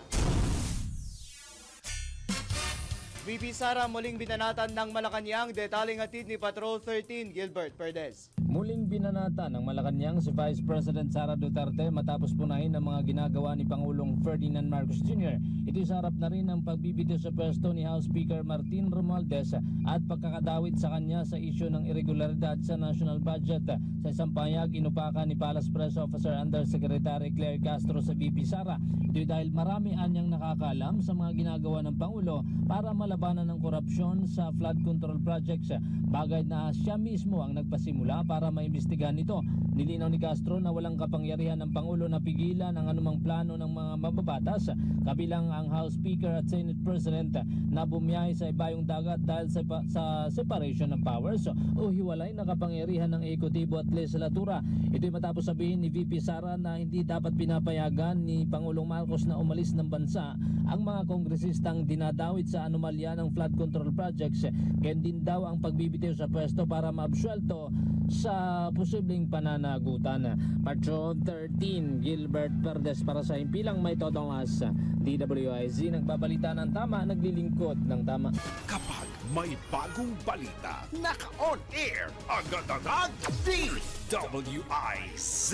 VP Sara muling binanatan ng Malacanang, detaling hatid ni Patrol 13 Gilbert Perdes. Muling binanata ng Malacanang si Vice President Sara Duterte matapos punahin ang mga ginagawa ni Pangulong Ferdinand Marcos Jr. Ito'y sa harap na rin ang pagbibitiw sa pwesto ni House Speaker Martin Romualdez at pagkakadawit sa kanya sa isyu ng irregularidad sa national budget. Sa isang pahayag, inupakan ni Palace Press Officer Undersecretary Claire Castro sa VP Sara. Ito'y dahil marami anyang nakakalam sa mga ginagawa ng Pangulo para malabanan ng korupsyon sa flood control projects, bagay na siya mismo ang nagpasimula para maimbestigahan ito. Nilinaw ni Castro na walang kapangyarihan ng Pangulo na pigilan ang anumang plano ng mga mababatas, kabilang ang House Speaker at Senate President na bumiyahe sa ibayong dagat dahil sa separation ng powers o hiwalay na kapangyarihan ng ekutibo at legislatura. Ito'y matapos sabihin ni VP Sara na hindi dapat pinapayagan ni Pangulong Marcos na umalis ng bansa ang mga kongresistang dinadawit sa anomalya ng flood control projects, kaya din daw ang pagbibitiw sa pwesto para maabsuelto sa posibleng pananagutan. Patrol 13 Gilbert Perdes para sa Impilang May Todong Las, DWIZ, nagbabalita ng tama, naglilingkod ng tama. Kapag may bagong balita, naka-on air, agad-agad, DWIZ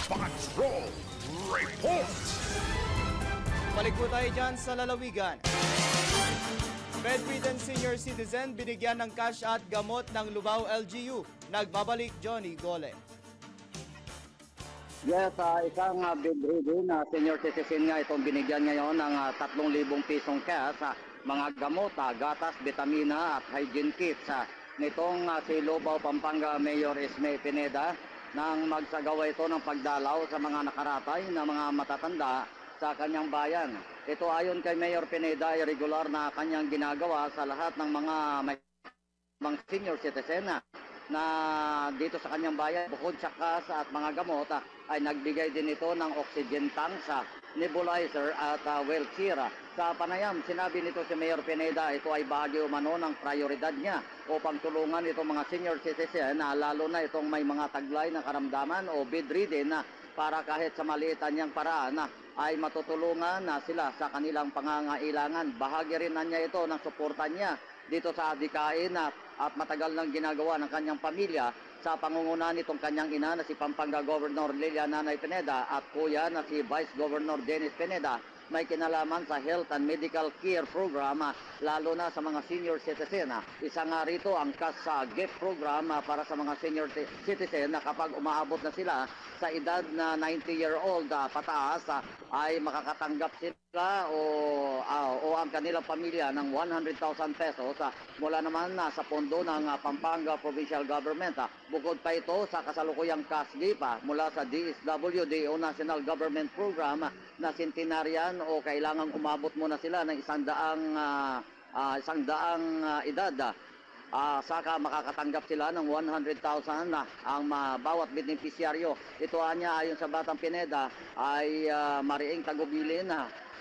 Patrol Report. Balik po tayo dyan sa lalawigan. Bedridden senior citizen binigyan ng cash at gamot ng Lubao LGU. Nagbabalik Johnny Gole. Yes, isang bedridden senior citizen nga itong binigyan ngayon ng 3,000 pisong cash, mga gamot, gatas, vitamina at hygiene kits. Nitong si Lubao, Pampanga Mayor Esme Pineda nang magsagawa ito ng pagdalaw sa mga nakaratay na mga matatanda sa kanyang bayan. Ito ayon kay Mayor Pineda ay regular na kanyang ginagawa sa lahat ng mga senior citizen na dito sa kanyang bayan. Bukod sa kas at mga gamot ay nagbigay din ito ng oxygen tanks nebulizer at well cheer. Sa panayam, sinabi nito si Mayor Pineda, ito ay bahagi umano ng prioridad niya upang tulungan itong mga senior citizen na lalo na itong may mga taglay na karamdaman o bedridden na para kahit sa maliitan niyang paraan na ay matutulungan na sila sa kanilang pangangailangan. Bahagi rin na niya ito ng suporta niya dito sa adikain at matagal nang ginagawa ng kanyang pamilya sa pangunguna nitong kanyang ina na si Pampanga Governor Lilian Nanay Pineda at kuya na si Vice Governor Dennis Pineda. May kinalaman sa health and medical care program lalo na sa mga senior citizen. Isa nga rito ang gift program para sa mga senior citizen na kapag umaabot na sila sa edad na 90-year-old pataas ay makakatanggap sila o ang kanilang pamilya ng 100,000 pesos mula naman sa pondo ng Pampanga Provincial Government. Bukod pa ito sa kasalukuyang cash gift mula sa DSWD o National Government Program na centenarian o kailangang umabot muna sila ng isang daang edad. Saka makakatanggap sila ng 100,000 ang bawat beneficiaryo. Ito anya ayon sa Batang Pineda ay mariing tagubilin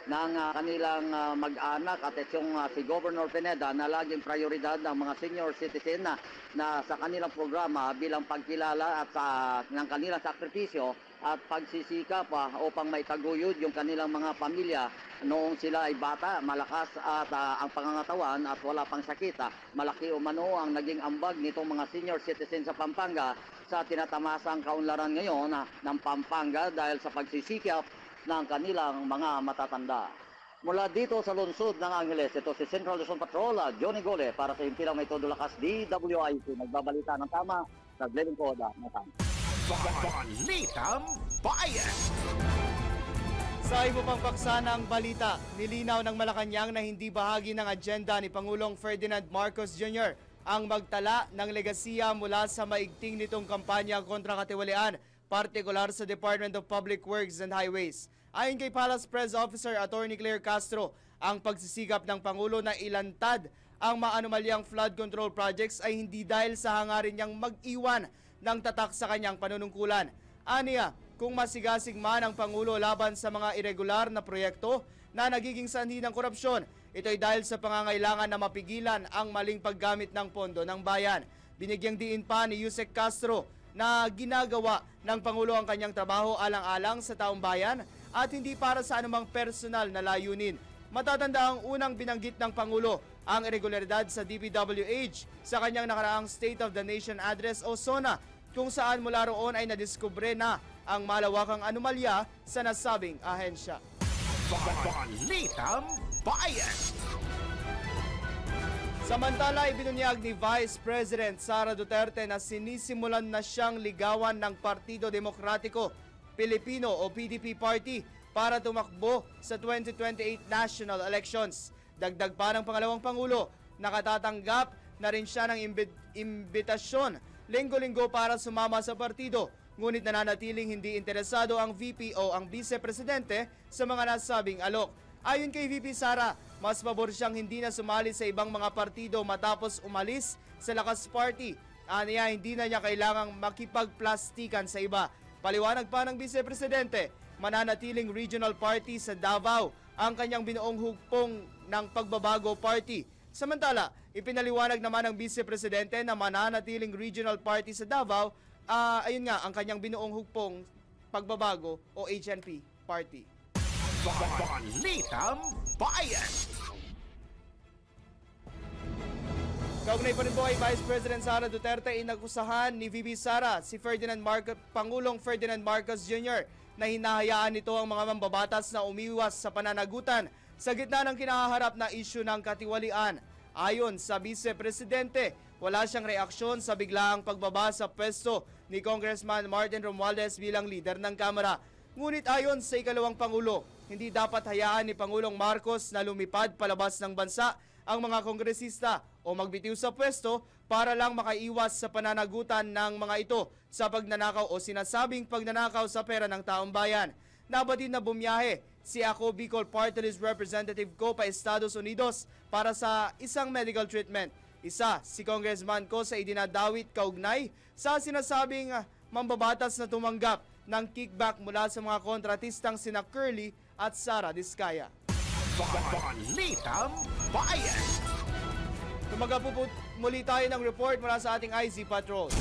ng kanilang mag-anak at itong si Governor Pineda na laging prioridad ng mga senior citizen na sa kanilang programa bilang pagkilala at ng kanilang sakripisyo at pagsisikap upang maitaguyod yung kanilang mga pamilya noong sila ay bata, malakas at ang pangangatawan at wala pang sakit. Malaki umano ang naging ambag nitong mga senior citizen sa Pampanga sa tinatamasang kaunlaran ngayon ng Pampanga dahil sa pagsisikap ng kanilang mga matatanda. Mula dito sa lungsod ng Angeles, ito si Central Luzon Patrol, Johnny Gole, para sa Impilang May Todo Lakas, DWIC. Nagbabalita ng tama, naglilingkod ng tama. Balitang Bayan! Sa iba pang paksanang balita, nilinaw ng Malacanang na hindi bahagi ng agenda ni Pangulong Ferdinand Marcos Jr. ang magtala ng legasiya mula sa maigting nitong kampanya kontra katiwalian, partikular sa Department of Public Works and Highways. Ayon kay Palace Press Officer Attorney Claire Castro, ang pagsisikap ng Pangulo na ilantad ang maanumalyang flood control projects ay hindi dahil sa hangarin niyang mag-iwan ng tatak sa kanyang panunungkulan. Aniya, kung masigasig man ang Pangulo laban sa mga irregular na proyekto na nagiging sanhi ng korupsyon, ito ay dahil sa pangangailangan na mapigilan ang maling paggamit ng pondo ng bayan. Binigyang diin pa ni Yusek Castro na ginagawa ng Pangulo ang kanyang trabaho alang-alang sa taong bayan at hindi para sa anumang personal na layunin. Matatanda ang unang binanggit ng Pangulo ang irregularidad sa DPWH sa kanyang nakaraang State of the Nation Address o SONA, kung saan mula roon ay nadiskubre na ang malawakang anomalya sa nasabing ahensya. Balitang Bayan! Samantala, ibinunyag ni Vice President Sara Duterte na sinisimulan na siyang ligawan ng Partido Demokratiko Pilipino o PDP Party para tumakbo sa 2028 national elections. Dagdag pa ng pangalawang Pangulo, nakatatanggap na rin siya ng imbitasyon linggo-linggo para sumama sa partido. Ngunit nananatiling hindi interesado ang VP o ang Vice Presidente sa mga nasabing alok. Ayon kay VP Sara, mas pabor siyang hindi na sumali sa ibang mga partido matapos umalis sa Lakas Party. Aniya, hindi na niya kailangang makipagplastikan sa iba. Paliwanag pa ng Vice Presidente, mananatiling regional party sa Davao ang kanyang binuong hugpong ng Pagbabago Party. Samantala, ipinaliwanag naman ng Vice Presidente na mananatiling regional party sa Davao, ayun nga, ang kanyang binuong hugpong Pagbabago o HNP Party. Balitang Bayan! Kaugnay pa rin po ay Vice President Sara Duterte inakusahan ni VP Sara si Pangulong Ferdinand Marcos Jr. na hinahayaan nito ang mga mambabatas na umiwas sa pananagutan sa gitna ng kinaharap na isyu ng katiwalian. Ayon sa Vice Presidente, wala siyang reaksyon sa biglaang pagbaba sa pwesto ni Congressman Martin Romualdez bilang leader ng Kamara. Ngunit ayon sa ikalawang Pangulo, hindi dapat hayaan ni Pangulong Marcos na lumipad palabas ng bansa ang mga kongresista o magbitiw sa pwesto para lang makaiwas sa pananagutan ng mga ito sa pagnanakaw o sinasabing pagnanakaw sa pera ng taong bayan. Nabatid na bumiyahe si Ako Bicol Party List Representative ko pa Estados Unidos para sa isang medical treatment. Isa si Congressman ko sa idinadawit kaugnay sa sinasabing mambabatas na tumanggap ng kickback mula sa mga kontratistang sina Curly at Sara Diskaya. Balitang Bayan. Tumaga po muli tayo ng report mula sa ating IZ Patrol.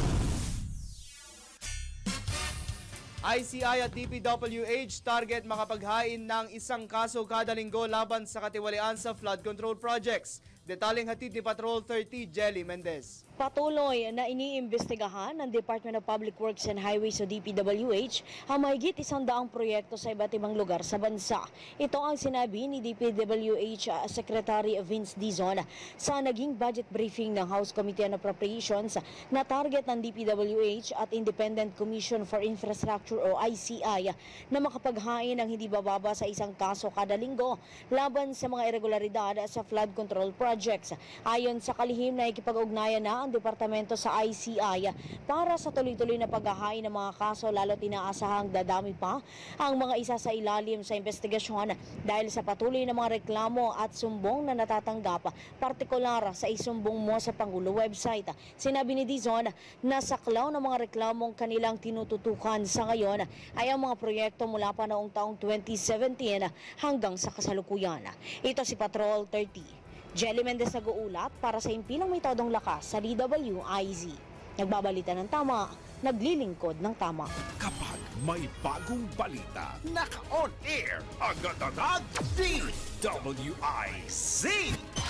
ICI at DPWH target makapaghain ng 1 kaso kada linggo laban sa katiwalian sa flood control projects. Detaling hatid ni Patrol 30 Jelly Mendez. Patuloy na iniimbestigahan ng Department of Public Works and Highways o DPWH ang mahigit 100 proyekto sa iba't ibang lugar sa bansa. Ito ang sinabi ni DPWH Secretary Vince Dizon sa naging budget briefing ng House Committee on Appropriations na target ng DPWH at Independent Commission for Infrastructure o ICI na makapaghain ng hindi bababa sa 1 kaso kada linggo laban sa mga irregularidad sa flood control projects. Ayon sa kalihim na ikipag-ugnayan na ang departamento sa ICI para sa tuloy-tuloy na paghahain ng mga kaso, lalo't inaasahang dadami pa ang mga isa sa ilalim sa investigasyon dahil sa patuloy na mga reklamo at sumbong na natatanggap, partikular sa isumbong mo sa Pangulo website. Sinabi ni Dizon na saklaw ng mga reklamong kanilang tinututukan sa ngayon ay ang mga proyekto mula pa noong taong 2017 hanggang sa kasalukuyan. Ito si Patrol 30. Jelly Mendez nag-uulat para sa impilang may todong lakas sa DWIZ. Nagbabalita ng tama, naglilingkod ng tama. Kapag may bagong balita, naka-on air, agad-agad DWIZ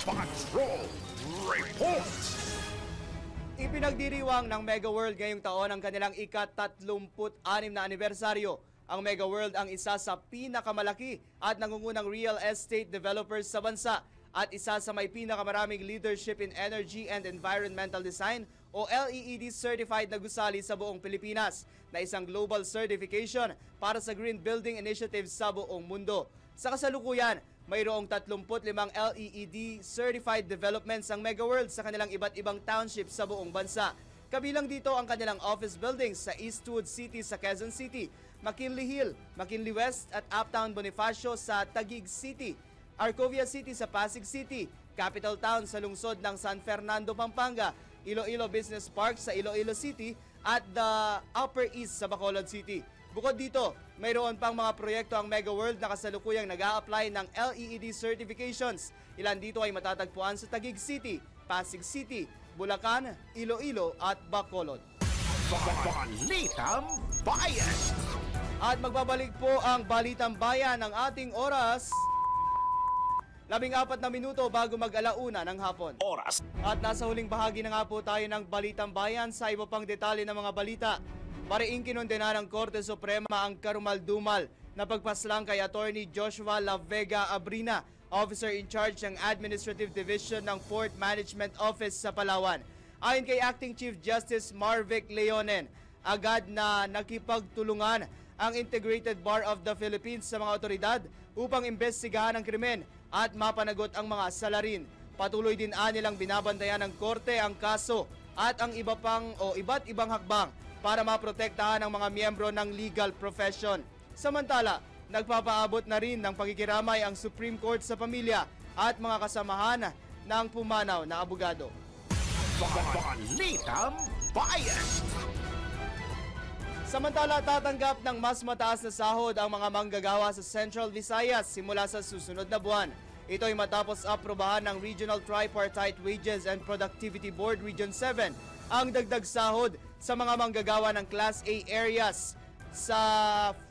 Patrol Report. Ipinagdiriwang ng Mega World ngayong taon ang kanilang ika-36 na anibersaryo. Ang Mega World ang isa sa pinakamalaki at nangungunang real estate developers sa bansa at isa sa may pinakamaraming leadership in energy and environmental design o LEED certified na gusali sa buong Pilipinas na isang global certification para sa green building initiatives sa buong mundo. Sa kasalukuyan, mayroong 35 LEED certified developments ang Mega World sa kanilang iba't ibang townships sa buong bansa. Kabilang dito ang kanilang office buildings sa Eastwood City sa Quezon City, McKinley Hill, McKinley West at Uptown Bonifacio sa Taguig City, Arcovia City sa Pasig City, Capital Town sa lungsod ng San Fernando, Pampanga, Iloilo Business Park sa Iloilo City at the Upper East sa Bacolod City. Bukod dito, mayroon pang mga proyekto ang Mega World na kasalukuyang nag-a-apply ng LEED certifications. Ilan dito ay matatagpuan sa Taguig City, Pasig City, Bulacan, Iloilo at Bacolod. Balitang Bayan. At magbabalik po ang Balitang Bayan ng ating oras 14 na minuto bago mag-alauna ng hapon. Oras. At nasa huling bahagi na nga po tayo ng Balitang Bayan sa iba pang detalye ng mga balita. Pariing kinondena ng Korte Suprema ang karumal-dumal na pagpaslang kay Attorney Joshua La Vega Abrina, Officer in Charge ng Administrative Division ng Port Management Office sa Palawan. Ayon kay Acting Chief Justice Marvic Leonen, agad na nakipagtulungan ang Integrated Bar of the Philippines sa mga otoridad upang imbestigahan ang krimen at mapanagot ang mga salarin. Patuloy din nilang binabantayan ng korte ang kaso at ang iba't ibang hakbang para maprotektahan ang mga miyembro ng legal profession. Samantala, nagpapaabot na rin ng pakikiramay ang Supreme Court sa pamilya at mga kasamahan ng pumanaw na abogado. Balitang Bayan. Samantala, tatanggap ng mas mataas na sahod ang mga manggagawa sa Central Visayas simula sa susunod na buwan. Ito ay matapos aprobahan ng Regional Tripartite Wages and Productivity Board Region 7 ang dagdag sahod sa mga manggagawa ng Class A areas sa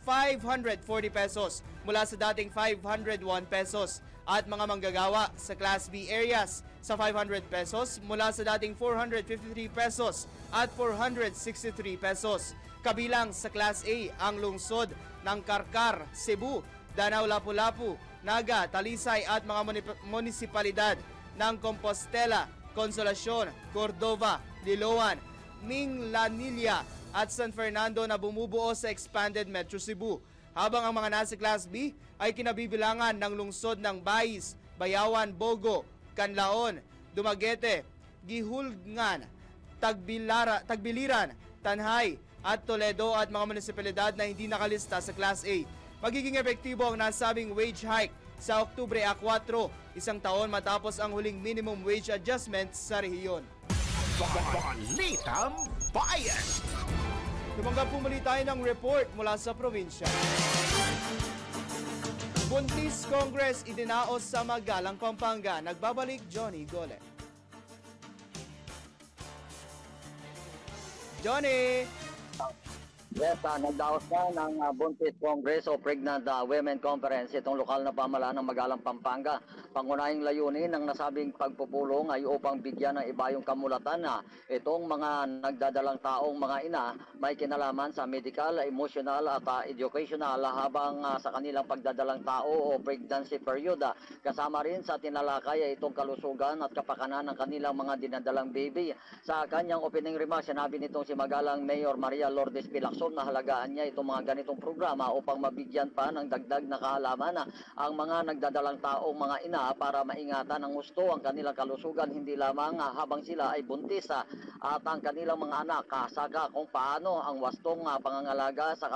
540 pesos mula sa dating 501 pesos at mga manggagawa sa Class B areas sa 500 pesos mula sa dating 453 pesos at 463 pesos. Kabilang sa Class A ang lungsod ng Karkar, Cebu, Danau, Lapu-Lapu, Naga, Talisay at mga munisipalidad ng Compostela, Consolacion, Cordova, Liloan, Minglanilla at San Fernando na bumubuo sa Expanded Metro Cebu. Habang ang mga nasa Class B ay kinabibilangan ng lungsod ng Bais, Bayawan, Bogo, Canlaon, Dumaguete, Gihulngan, Tagbiliran, Tanhay at Toledo at mga munisipalidad na hindi nakalista sa Class A. Magiging epektibo ang nasabing wage hike sa Oktubre 4, isang taon matapos ang huling minimum wage adjustment sa rehiyon. Balitang Bayan. Tumanggap po muli tayo ng report mula sa probinsya. Buntis Congress idinaos sa Magalang, Pampanga. Nagbabalik Johnny Gole. Johnny! Yes, nagdaos na ng Buntis Congress o Pregnant Women Conference itong lokal na pamahalaan ng Magalang, Pampanga. Pangunahing layunin ng nasabing pagpupulong ay upang bigyan ng iba yung kamulatan na itong mga nagdadalang taong mga ina may kinalaman sa medical, emotional at educational habang sa kanilang pagdadalang tao o pregnancy period. Kasama rin sa tinalakay ay itong kalusugan at kapakanan ng kanilang mga dinadalang baby. Sa kanyang opening remarks, sinabi nitong si Magalang Mayor Maria Lourdes Pilacson na halagaan niya itong mga ganitong programa upang mabigyan pa ng dagdag na kaalaman ang mga nagdadalang taong mga ina para maingatan ng gusto ang kanilang kalusugan hindi lamang habang sila ay buntis at ang kanilang mga anak saka kung paano ang wastong pangangalaga sa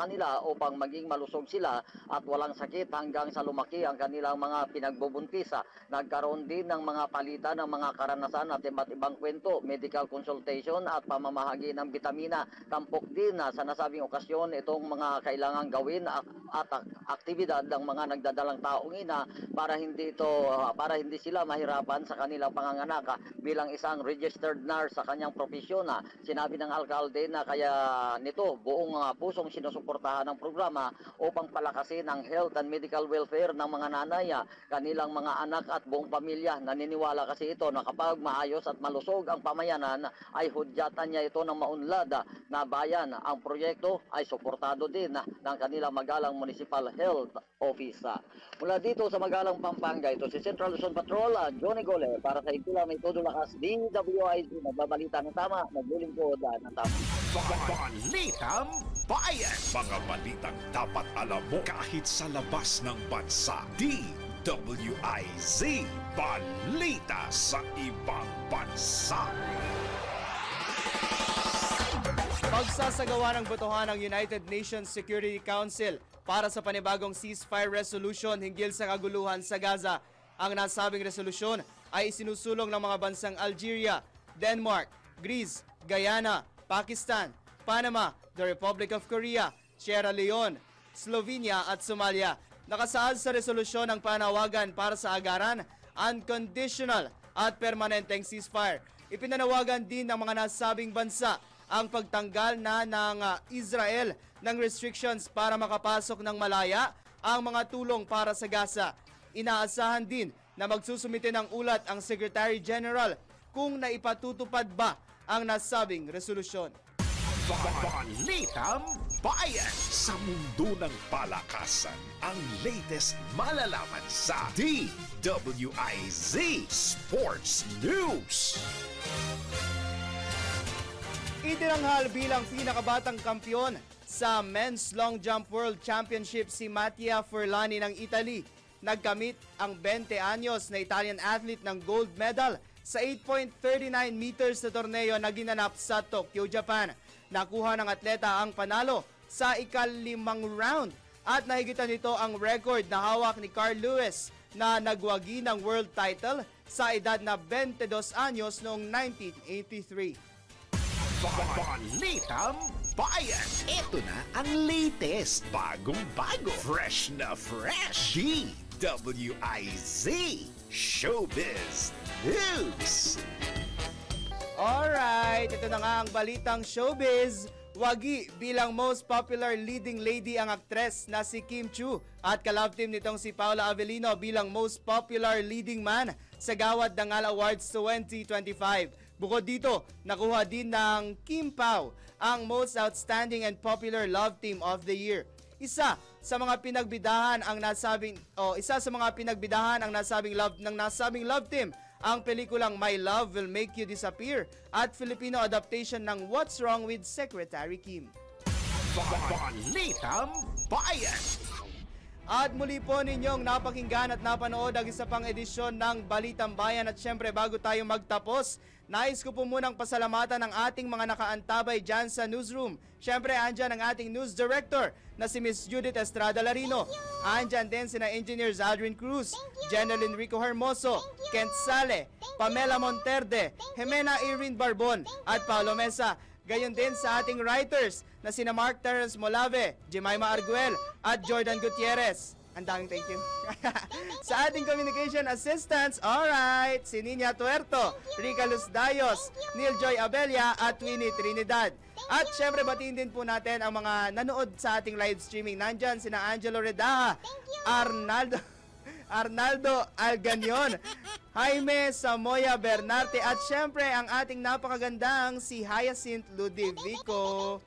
kanila upang maging malusog sila at walang sakit hanggang sa lumaki ang kanilang mga pinagbubuntis. Nagkaroon din ng mga palitan ng mga karanasan at iba't ibang kwento, medical consultation at pamamahagi ng bitamina. Tampok din sa nasabing okasyon itong mga kailangang gawin at aktibidad ng mga nagdadalang taong ina para hindi sila mahirapan sa kanilang panganganak. Bilang isang registered nurse sa kanyang profesyon, sinabi ng alkalde na kaya nito buong pusong sinusuportahan ng programa upang palakasin ang health and medical welfare ng mga nanay, kanilang mga anak at buong pamilya. Naniniwala kasi ito na kapag maayos at malusog ang pamayanan ay hudyatan niya ito ng maunlad na bayan. Ang proyekto ay suportado din ng kanilang Magalang Municipal Health Office. Mula dito sa Magalang, Pampanga, ito si Central Luzon Patrol, Johnny Gole, para sa Ikula May Todo Lakas, DWIZ, nagbabalita ng tama, naglilingkod ng tama. Balitang Bayan! Mga balitang dapat alam mo kahit sa labas ng bansa. DWIZ, balita sa ibang bansa. Magsasagawa ng botohan ng United Nations Security Council para sa panibagong ceasefire resolution hinggil sa kaguluhan sa Gaza. Ang nasabing resolusyon ay isinusulong ng mga bansang Algeria, Denmark, Greece, Guyana, Pakistan, Panama, the Republic of Korea, Sierra Leone, Slovenia at Somalia. Nakasaad sa resolusyon ang panawagan para sa agaran, unconditional at permanenteng ceasefire. Ipinanawagan din ng mga nasabing bansa ang pagtanggal ng Israel ng restrictions para makapasok ng malaya ang mga tulong para sa Gaza. Inaasahan din na magsusumite ng ulat ang Secretary General kung naipatutupad ba ang nasabing resolusyon. Balitang Bayan! Sa mundo ng palakasan, ang latest malalaman sa DWIZ Sports News. Itinanghal bilang pinakabatang kampiyon sa Men's Long Jump World Championship si Mattia Furlani ng Italy. Nagkamit ang 20 anyos na Italian athlete ng gold medal sa 8.39 meters na torneo na ginanap sa Tokyo, Japan. Nakuha ng atleta ang panalo sa ika-5 round at nahigitan nito ang record na hawak ni Carl Lewis na nagwagi ng world title sa edad na 22 anyos noong 1983. Balitang Bayan! Ito na ang latest, bagong-bago, fresh na fresh, DWIZ Showbiz News! Alright, ito na nga ang balitang showbiz. Wagi bilang most popular leading lady ang aktres na si Kim Chiu at ka-love team nitong si Paula Avellino bilang most popular leading man sa Gawad Dangal Awards 2025. Bukod dito, nakuha din ng Kim Pao ang most outstanding and popular love team of the year. Isa sa mga pinagbidahan ang nasabing love team ang pelikulang My Love Will Make You Disappear at Filipino adaptation ng What's Wrong with Secretary Kim. Balitang Bayan! At muli po ninyong napakinggan at napanood ang isa pang edisyon ng Balitang Bayan. At syempre bago tayo magtapos, nais ko po munang pasalamatan ang ating mga nakaantabay dyan sa newsroom. Syempre andyan ang ating news director na si Miss Judith Estrada Larino. Andyan din sina Engineers Adrian Cruz, Jeneline Rico Hermoso, Kent Sale, Pamela Monterde, Jimena Irene Barbon at Paolo Mesa. Gayon din sa ating writers na sina Mark Terence Molave, Jemima Arguel at Jordan Gutierrez. Ang daming thank you. Sa ating communication assistants, alright, si Ninya Tuerto, Rica Luz Dayos, Neil Joy Abella at Winnie Trinidad. At syempre batiin din po natin ang mga nanood sa ating live streaming. Nandyan sina Angelo Redaha, Arnaldo Alganion, Jaime Samoya Bernarte at syempre ang ating napakagandang si Hyacinth Ludovico.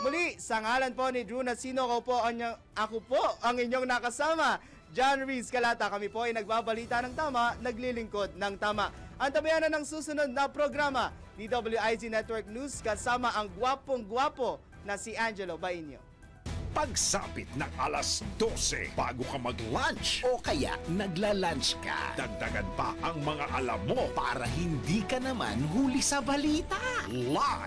Muli, sa ngalan po ni Drew Nasino, ako po ang inyong nakasama, John Reese Calata. Kami po ay nagbabalita ng tama, naglilingkod ng tama. Antabayan na ng susunod na programa, DWIZ Network News, kasama ang gwapong-gwapo na si Angelo Bainio. Pagsapit ng alas 12 bago ka mag-lunch o kaya nagla-lunch ka. Dagdagan pa ang mga alam mo para hindi ka naman huli sa balita. Live